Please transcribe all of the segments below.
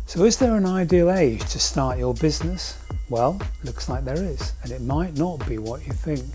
So is there an ideal age to start your business? Well, looks like there is, and it might not be what you think.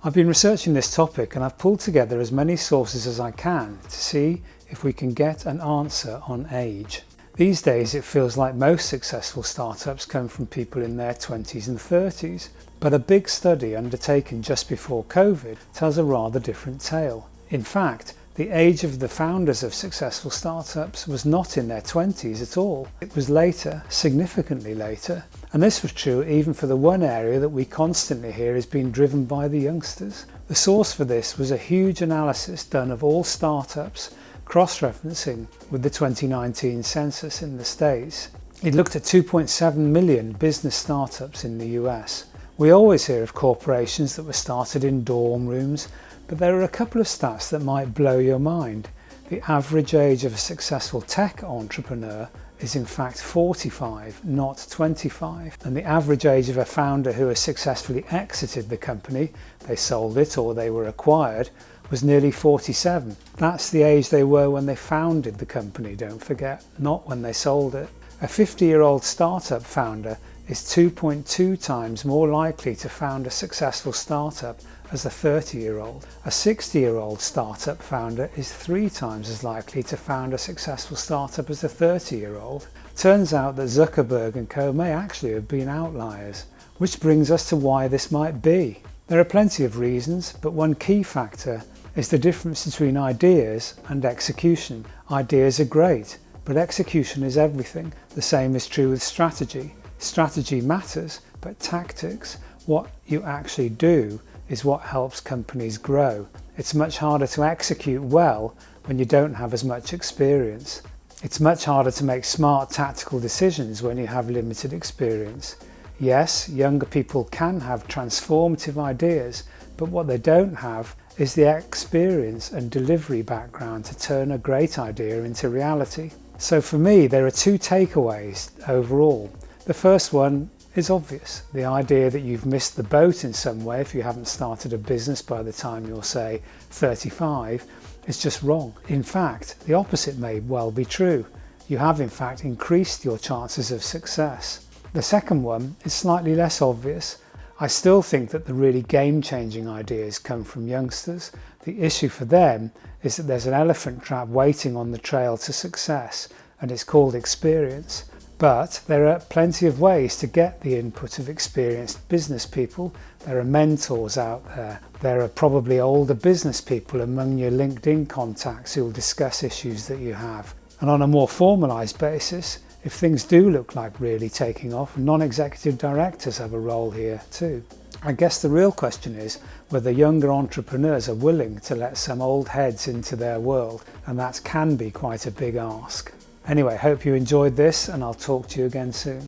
I've been researching this topic and I've pulled together as many sources as I can to see if we can get an answer on age. These days it feels like most successful startups come from people in their 20s and 30s, but a big study undertaken just before COVID tells a rather different tale. In fact, the age of the founders of successful startups was not in their 20s at all. It was later, significantly later, and this was true even for the one area that we constantly hear is being driven by the youngsters. The source for this was a huge analysis done of all startups, cross-referencing with the 2019 census in the States. It looked at 2.7 million business startups in the US. We always hear of corporations that were started in dorm rooms, but there are a couple of stats that might blow your mind. The average age of a successful tech entrepreneur is in fact 45, not 25. And the average age of a founder who has successfully exited the company, they sold it or they were acquired, was nearly 47. That's the age they were when they founded the company, don't forget, not when they sold it. A 50-year-old startup founder is 2.2 times more likely to found a successful startup as a 30-year-old. A 60-year-old startup founder is 3 times as likely to found a successful startup as a 30-year-old. Turns out that Zuckerberg and co may actually have been outliers, which brings us to why this might be. There are plenty of reasons, but one key factor is the difference between ideas and execution. Ideas are great, but execution is everything. The same is true with strategy. Strategy matters, but tactics, what you actually do, is what helps companies grow. It's much harder to execute well when you don't have as much experience. It's much harder to make smart tactical decisions when you have limited experience. Yes, younger people can have transformative ideas, but what they don't have is the experience and delivery background to turn a great idea into reality. So for me, there are 2 takeaways overall. The first one is obvious. The idea that you've missed the boat in some way if you haven't started a business by the time you're, say, 35 is just wrong. In fact, the opposite may well be true. You have in fact increased your chances of success. The second one is slightly less obvious. I still think that the really game-changing ideas come from youngsters. The issue for them is that there's an elephant trap waiting on the trail to success, and it's called experience. But there are plenty of ways to get the input of experienced business people. There are mentors out there. There are probably older business people among your LinkedIn contacts who will discuss issues that you have. And on a more formalised basis, if things do look like really taking off, non-executive directors have a role here too. I guess the real question is whether younger entrepreneurs are willing to let some old heads into their world, and that can be quite a big ask. Anyway, hope you enjoyed this, and I'll talk to you again soon.